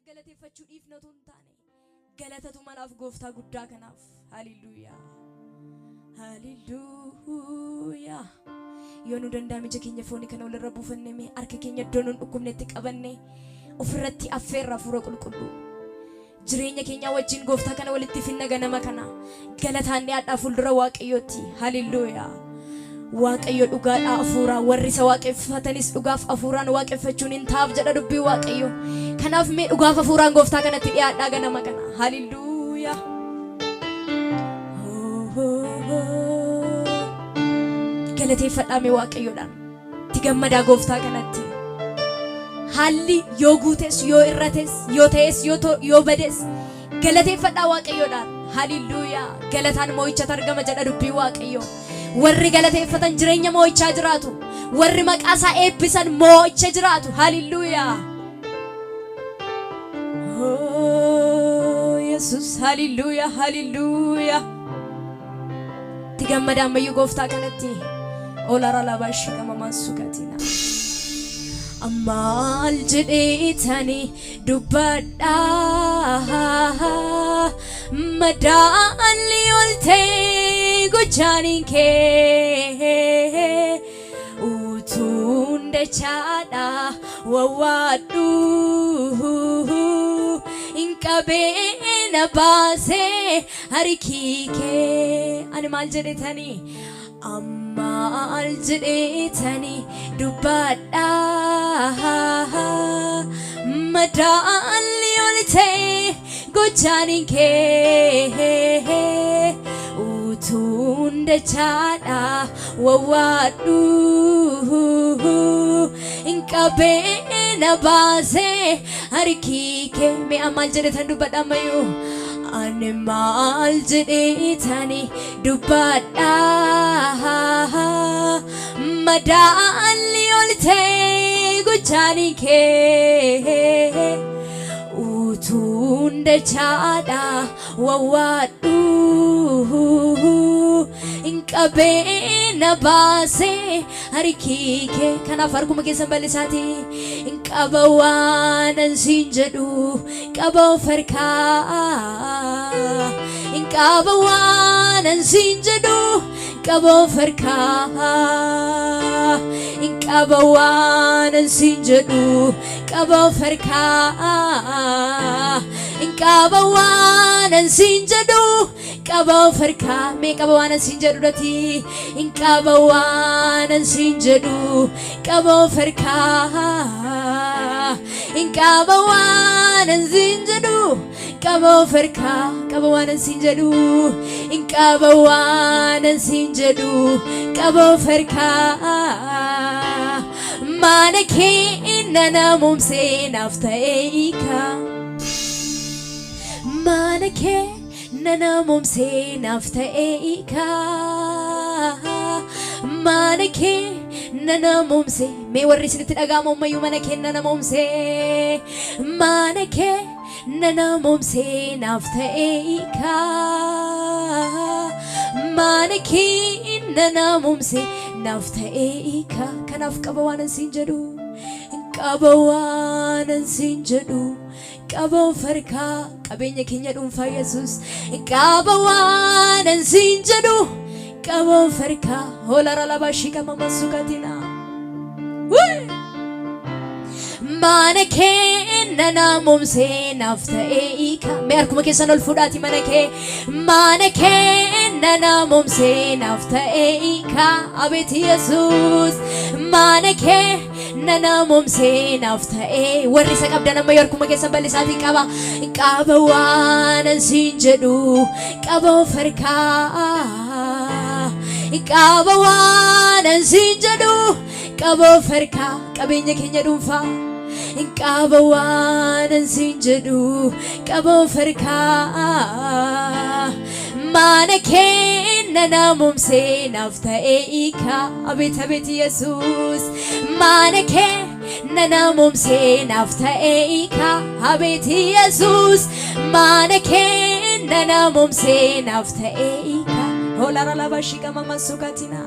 galateeffachuu dhiifnatu hin taane galatatu manaaf gooftaa guddaa kanaaf. Hallelujah, hallelujah. Yoo nu danda'ame ija keenya foonii kana walirra buufanne mee harka keenya iddoo nun dhukkubnetti qabanne ofirratti affeerra hafuura qulqulluu jireenya keenya wajjin gooftaa kana walitti finna ganama kana galataan dhiyaadhaa fuuldura Waaqayyootti. Hallelujah. Waaqayyo dhugaadhaa hafuura warri isa waaqeffatanis dhugaaf hafuuraan waaqeffachuun hin taaf jedha dubbii Waaqayyo. Kanaaf mee dhugaaf hafuuraan gooftaa kanatti dhiyaadhaa ganama kana. Hallelujah. Galateeffadhaa mee Waaqayyoodhaan itti gammadaa gooftaa kanatti. Haalli yoo guutes yoo irrates yoo ta'es yoo bades galateeffadhaa Waaqayyoodhaan. Hallelujah. Galataan moo'ichatti argama jedha dubbii Waaqayyo. Warri galateeffatan jireenya moo'ichaa jiraatu. Warri maqaa isaa eebbisan moo'icha jiraatu. Hallelujah. Oh Jesus. Hallelujah, hallelujah. Itti gammadaa ammayyuu gooftaa kanatti. Olara labashi kama mansukatina. Amal jedheetani dubbadha madaalli olte gochaanin kee utuun dachaadha wawaadhu inqabeena baasee harkii kee. Ani maal jedheetani amal jedheetani dubbadha madaalli olte gochaanin kee utuun dachaadha wawaadhu inqabeena baasee harkii kee. Mee amal jedheetan dubbadha ammayyuu. Ani maal jedheetani dubbadha madaalli olte gochaanin kee utuun dachaadha wawaadhu inqabeena baasee harkii kee. Kanaaf harkuma keessan bal'isaati. Inqaba waanan siin jedhu qaba of harkaa. Inqaba waanan siin jedhu qaba of harkaa. Inqaba waanan siin jedhu qaba of harkaa. Inqaba waanan siin jedhu qaba of harkaa. Mee qaba waanan siin jedhu dhati. Inqaba waanan siin jedhu qaba of harkaa. Inqaba waanan siin jedhu qaba of harkaa. Qaba waanan siin jedhu inqaba waanan siin jedhu qaba of harkaa. Mana kee nana mumsee naaf ta'eeka. Mana kee nana mumsee naaf ta'eeka. Mana kee nana mumsee. Mee warri isinitti dhaga'amu ammayyuu mana kee nana mumsee. Mana kee nana mumsee naaf ta'eeka. Mana kee nana mumsee naaf ta'eeka. Kanaaf qaba waanan siin jedhu qaba waanan siin jedhu qaba of harkaa. Qabeenya keenya dhuunfaa Yesuus qaba waanan siin jedhu qaba of harkaa. Olara labashi kama mansukatina. Mana kee nana mumsee naaf ta'eeka. Mee harkuma keessan ol fuudhaati mana kee. Mana kee nana mumsee naaf ta'eeka. Abeet Yesuus mana kee nana mumsee naaf ta'ee. Warri isa qabdan amma harkuma keessan bal'isaati qaba. Qaba waanan siin jedhu qaba of harkaa. Qaba waanan siin jedhu qaba of harkaa. Qabeenya keenya dhuunfaa. Qaba waanan siin jedhu qaba of harkaa. Mana kee nana mumsee naaf ta'eeka. Abeet abeet Yesuus mana kee nana mumsee naaf ta'eeka. Abeet Yesuus mana kee nana mumsee naaf ta'eeka. Olara labashi kama mansukatina.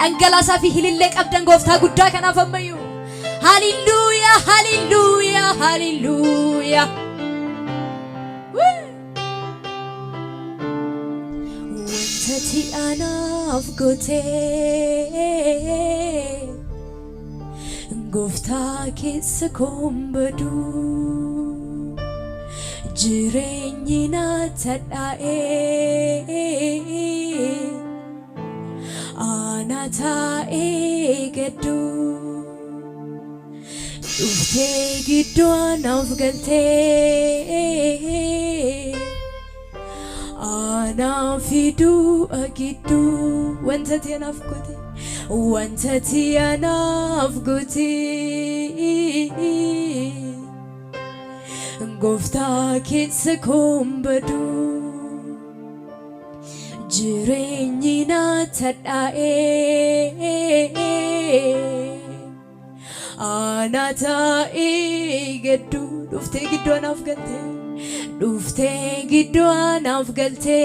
Dhangalaasaa fi hilillee qabdan gooftaa guddaa kanaaf ammayyuu. Hallelujah, hallelujah, hallelujah. ati anaaf gootee gooftaa keessa kombadu jireenyi na tadhaa'ee ana taa'ee gaddu dhuftee gidduu anaaf galtee anaaf fiduu agiddu wanta ati anaaf goote wanta ati anaaf goote gooftaa keessa kombadu jireenyi na tadhaa'ee ana taa'ee gaddu dhuftee gidduu anaaf galtee dhuftee gidduu anaaf galtee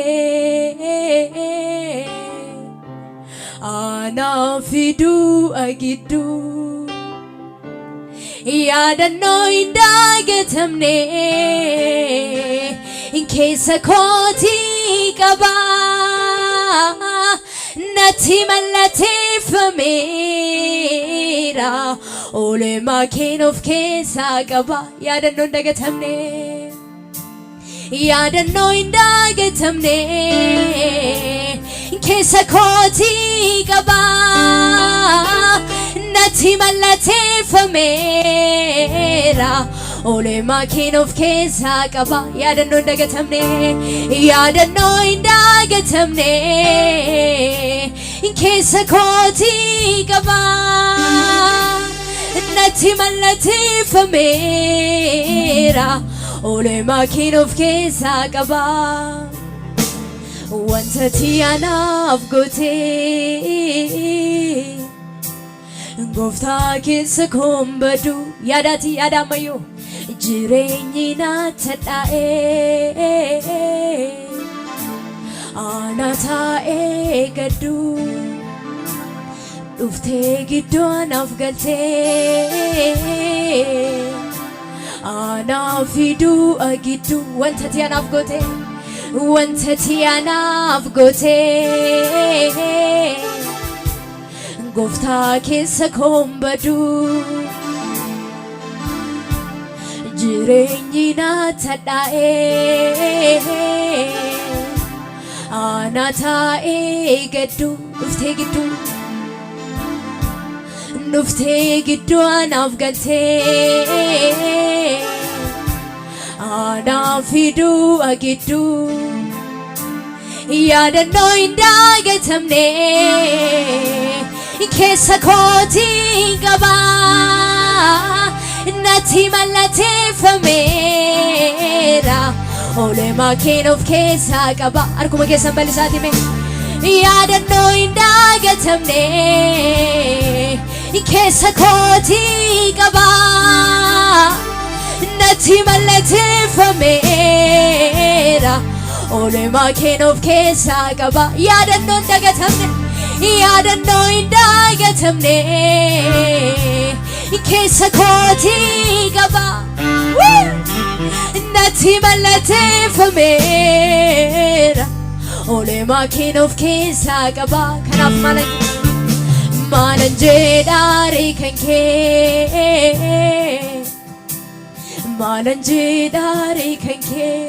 anaaf fiduu agiddu yaadannoo hin dagatamne keessa kootii qaba natti mallateeffameera oolmaa keen of keessaa qaba yaadannoo hin dagatamne yaadannoo hin dagatamne keessa kootii qaba natti mallateeffameera oolmaa keen of keessaa qaba yaadannoo hin dagatamne yaadannoo hin dagatamne keessa kootii qaba natti mallateeffameera oolmaa keen of keessaa qaba wanta ati anaaf gootee gooftaa keessa kombadu yaadati yaadamayyoo jireenyi na tadhaa'ee ana taa'ee gaddu dhuftee gidduu anaaf galtee anaaf fiduu agiddu wanta ati anaaf goote wanta ati anaaf goote gooftaa keessa kombadu jireenyi na tadhaa'ee ana taa'ee gaddu dhuftee gidduu anaaf galtee anaaf fiduu agiddu yaadannoo hin dagatamne keessa kootii qaba natti mallateeffameera oolmaa keen of keessaa qaba harkuma keessan bal'isaati mee yaadannoo hin dagatamne keessa kootii qaba natti mallateeffameera oolmaa keen of keessaa qaba yaadannoo hin dagatamne yaadannoo hin dagatamne keessa kootii qaba natti mallateeffameera oolmaa keen of keessaa qaba kanaaf maalan jedhaare kan kee maalan jedhaare kan kee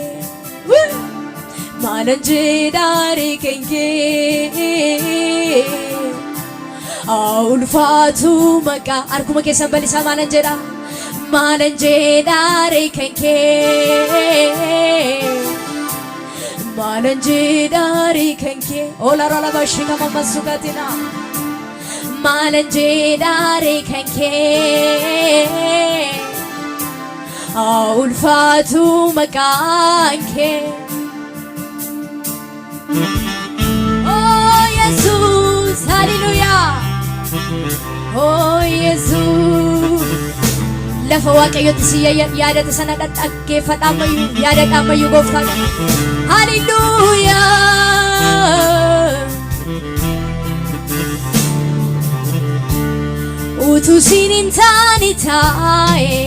maalan jedhaare kan kee ulfaatu maqaa harkuma keessan bal'isaa maalan jedhaare kan kee maalan jedhaare kan kee ola bashika mamasukatina maalan jedhaare kan kee ulfaatu maqaan kee oh Jesus hallelujah oh Jesus lafa waaqayyotti si yaadate sana dhaggeeffadhaamayyuu yaadadhaamayyuu gooftaan hallelujah utuu siin hin taane taa'e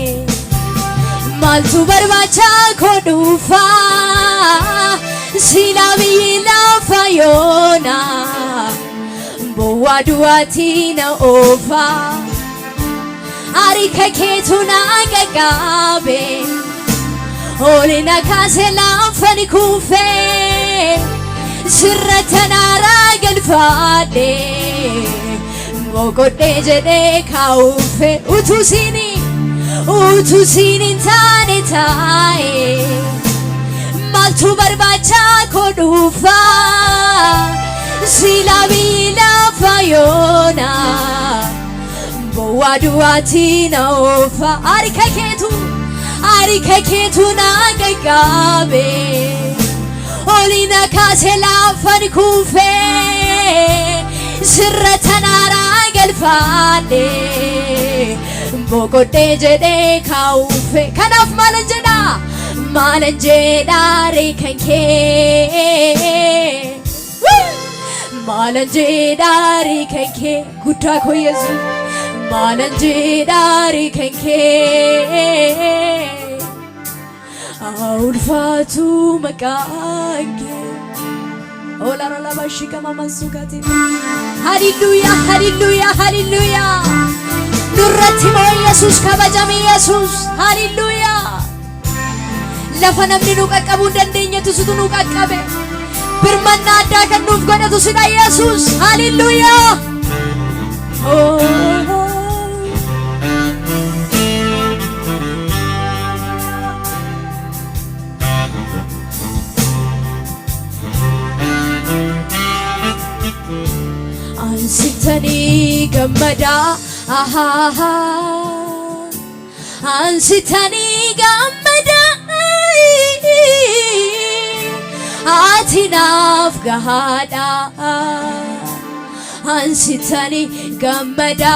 maaltu barbaacha koo dhuunfaa silabi lafayona bowaduatina ofa arika ketuna gagabe olina kasela fani kufe sirratana ragalfade ngokode jede kaufe utusini tane tae maltu barbacha kodufa silabi lafayona bowaduatina ofa arika ketu nagagabe olina kasela fani kufe sirratana ragalfade ngokode jede kaufe kanaf malanjeda rekanke malanjeda rekanke gudda ko yesu malanjeda rekanke ulfatu makanke ola la bashika mama sukati hallelujah hallelujah hallelujah nurati mo yesus kabajami yesus hallelujah lafa namni nu qaqqabu dandeenyatu situ nu qaqqabe birmanna addaa kan nuuf godhatu sidha yesus hallelujah ansitani gammada ansitani gammada atinaf gahada ansitani gammada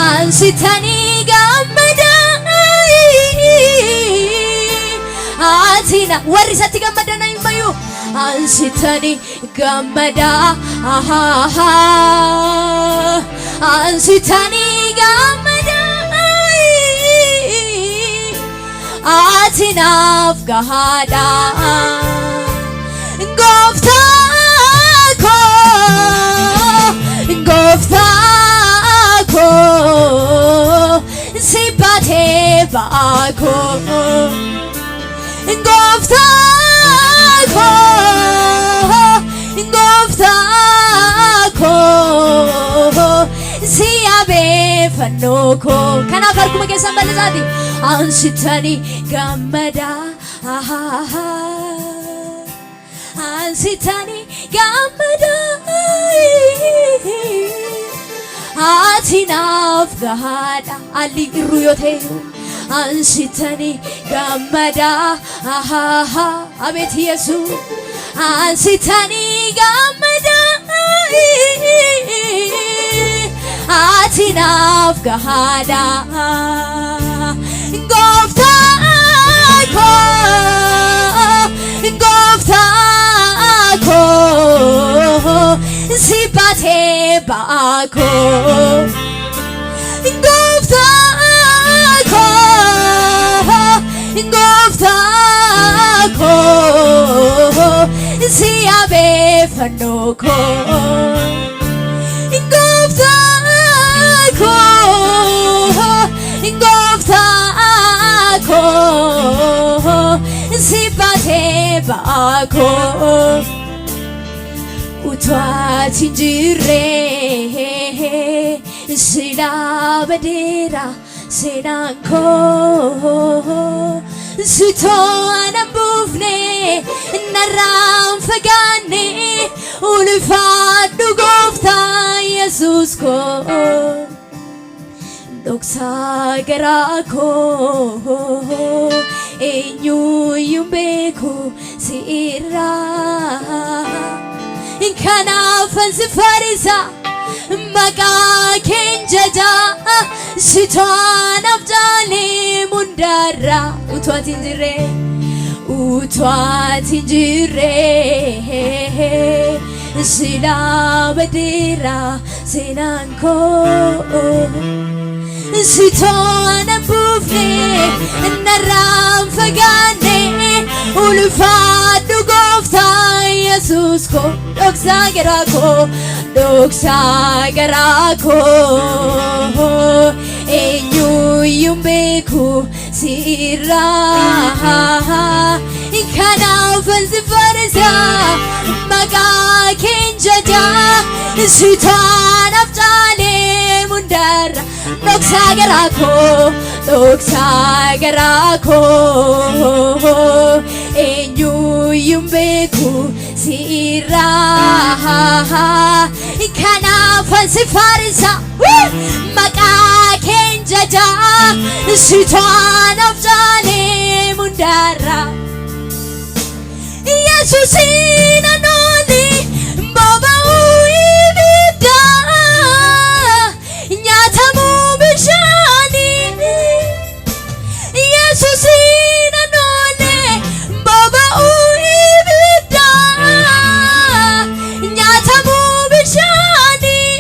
ansitani gammada atina warisati gammada na imayu ansitani gammada ansitani gammada atinaf gahada gofta ko sipate bako gofta ko siyabe fanoko kana farkuma kesan balazati ansitani gammada ansitani gammada atinaf gahada ali ruyote ansitani gammada abet yesu ansitani gammada atinaf gahada gofta ko sipate bako gofta ko siyabe fanoko gofta ko sipate bako utwati jire sila badera senanko suto anambufne naram fagane ulfadu gofta yesus ko doksa garako enyu yumbeku sira kana falsifarisa maka kenjaja sitan afjali mundara utwati jire sila badira senanko sitan bufne naram fagane ulfaadhu gooftaa Yesuus ko dhoksaa garaa koo eenyuyyuu beeku sirraa kanaafan si faarsaa maqaa keen jajaa sitaanaaf caalee mundarra dhoksaa garaa koo eenyuyyuu beeku sirraa kanaafan si faarsaa maqaa keen jajaa sitaanaaf caalee mundarra Yesuusin anooli boba'uu ibidda nyaatamuu bishaanii Yesuusin anooli boba'uu ibidda nyaatamuu bishaanii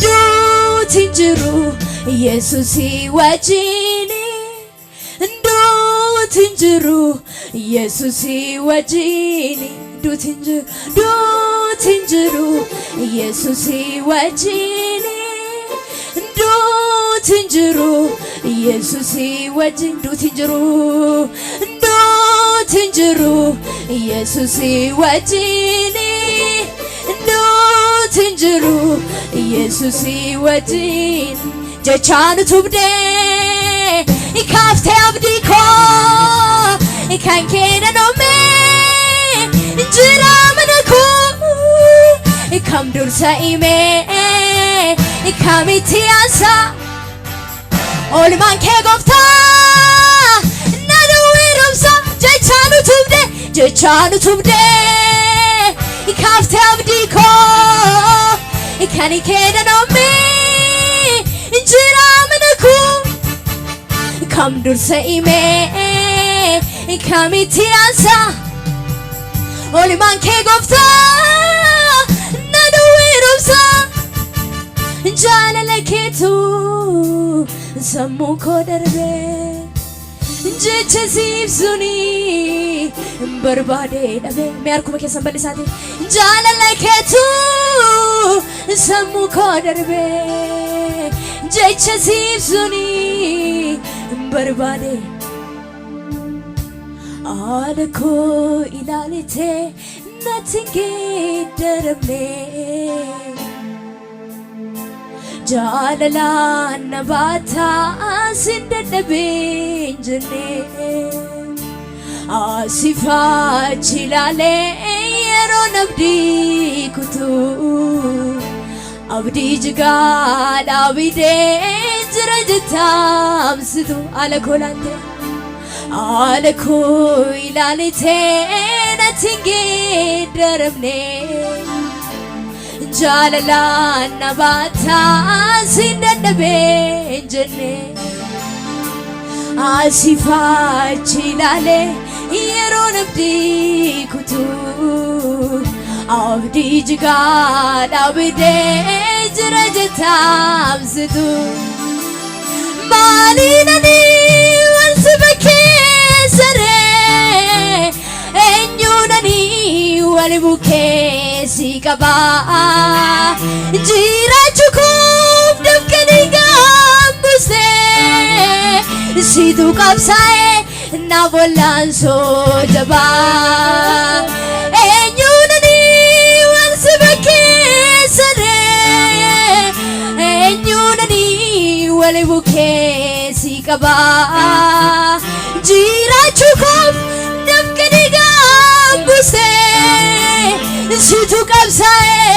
duutiin jiru Yesuusii wajjini duutiin jiru Yesuusii wajjini duutiin jiru Yesuusii wajjini duutiin jiru Yesuusii wajjin duutiin jiru Yesuusii wajjini duutiin jiru Yesuusii wajjin jechaan tubdee ikaaftee abdii koo kan keena noomee jira mana koo kam dursa himee kamitti aansa oolmaan kee gooftaa na duwwiiromsa jechaan utubdee ikaaftee abdii koo kan keena noomee jira mana koo kam dursa himee kamitti aansa oolmaan kee gooftaa na duwwiiromsa jaalala keetu sammuu koo darbee jecha siibsuni barbaade dhabee mee harkuma keessan bal'isaati jaalala keetu sammuu koo darbee jecha siibsuni barbaade haala koo ilaaltee natti geeddaramne jaalalaan na baataa sin dadhabeen jenne asiif achi ilaalee yeroon abdii kutuu abdii jigaa dhaabidee jira jettaamsitu haala koo laantee haala koo ilaaltee natti geeddaramne jaalalaan na baataa sin dadhabeen jenne asiif achi ilaalee yeroon abdii kutuu abdii jigaa dhaabidee jira jettaamsitu maaliin ani wal si bakkeessaree eenyuun ani wal bukeessi qabaa jiraachuu koof dafqanii gaambustee situ qabsaa'ee naaf wallaansoo jabaa eenyuun ani wal si bakkeessaree eenyuun ani wal bukeessi qabaa jiraachuu koof dafqanii gaambustee situ qabsaa'ee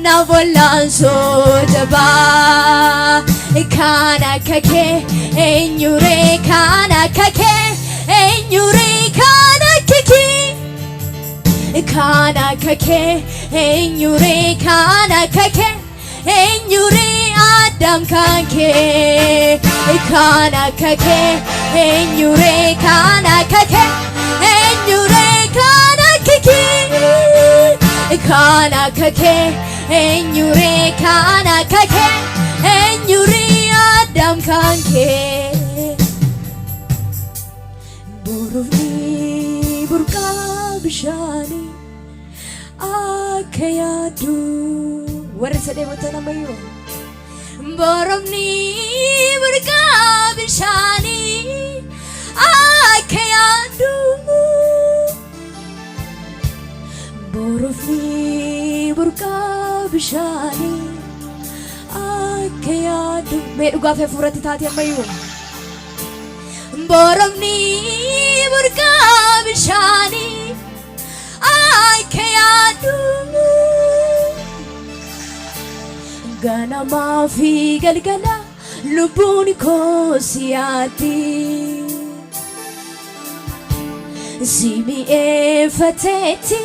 naaf wallaansoo jabaa kan akka kee eenyuree kan akka kee eenyuree kan akka kee kan akka kee eenyuree kan akka kee eenyuree Adam kan kee kan akka kee eenyuree kan akka kee eenyuree kan akka kee kan akka kee eenyuree kan akka kee eenyuree Adam kan kee borofni burqa bishani akka yaadu warri sadee bootana mayyoo borofni burqa bishani akka yaadu borofni burqa bishani akka yaadu mee dhugaaf hafuuratti taate ammayyuu borofni burqa bishani akka yaadu ganama fi galgala lubbuun koo si yaaddi si mi'eeffateetti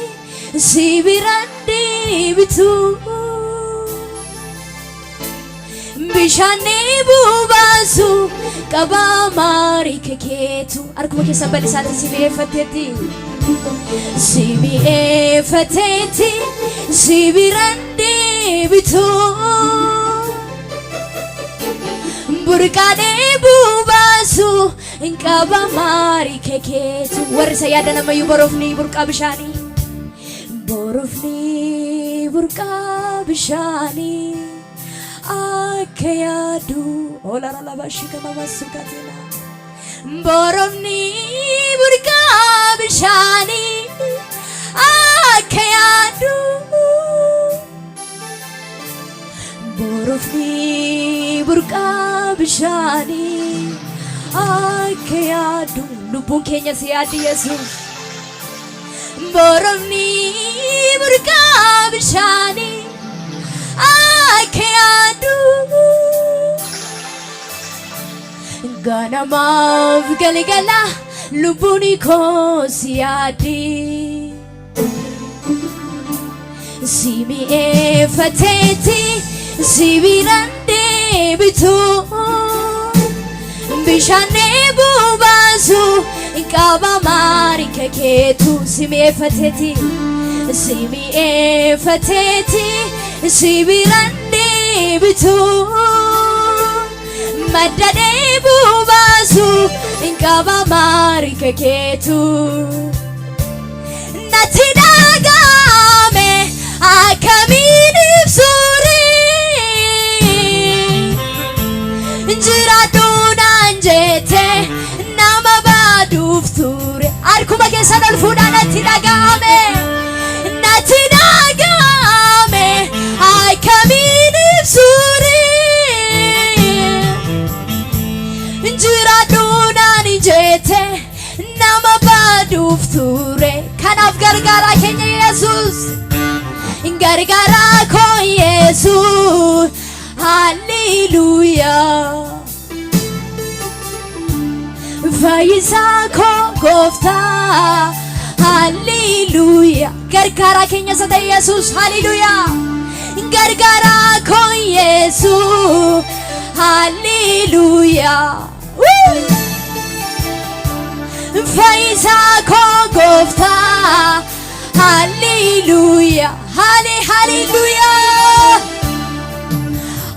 si biraan deebitu bishaanni bubaasu qaba maarii keetu arkuma keessa bal'isaati si mi'eeffateetti si mi'eeffateetti si biraan deebitu burqaadhee bubaasu qaba maarii keetu warri isa yaada namayyuu borofni burqa bishaanii borofni burqa bishaanii akka yaadu olara labashi kama masukatina borofni burqa bishaanii akka yaadu borofni burqa bishaanii akka yaadu lubbuun keenya si yaaddi Yesuus borofni burqa bishaanii akka yaadu ganamaaf galgala lubbuun koo si yaaddi si mi'eeffateetti si biraan deebitu bishaanni bubaasu qaba maarii keetu si mi'eeffateetti si biraan deebitu madda bubaasu qaba maarii keetu natti dhaga'ame akkamiin ibsuuri jiraadhu naan jette nama baaduuf ture arkuma keessan ol fuudhaan natti dhaga'ame akkamiin ibsuuri jiraadhu naan jette nama baaduuf ture kanaaf gargaaraa keenya Yesuus gargaaraa koo Yesuus hallelujaa fayyisaa koo gooftaa hallelujaa gargaaraa keenya isa ta'e Yesuus hallelujaa gargaaraa koo Yesuus hallelujaa fayyisaa koo gooftaa hallelujah hallelujah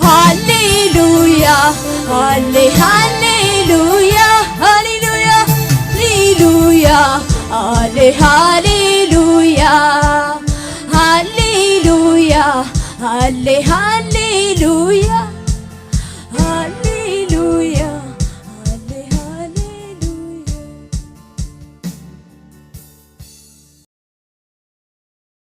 hallelujah hallelujah hallelujah hallelujah hallelujah hallelujah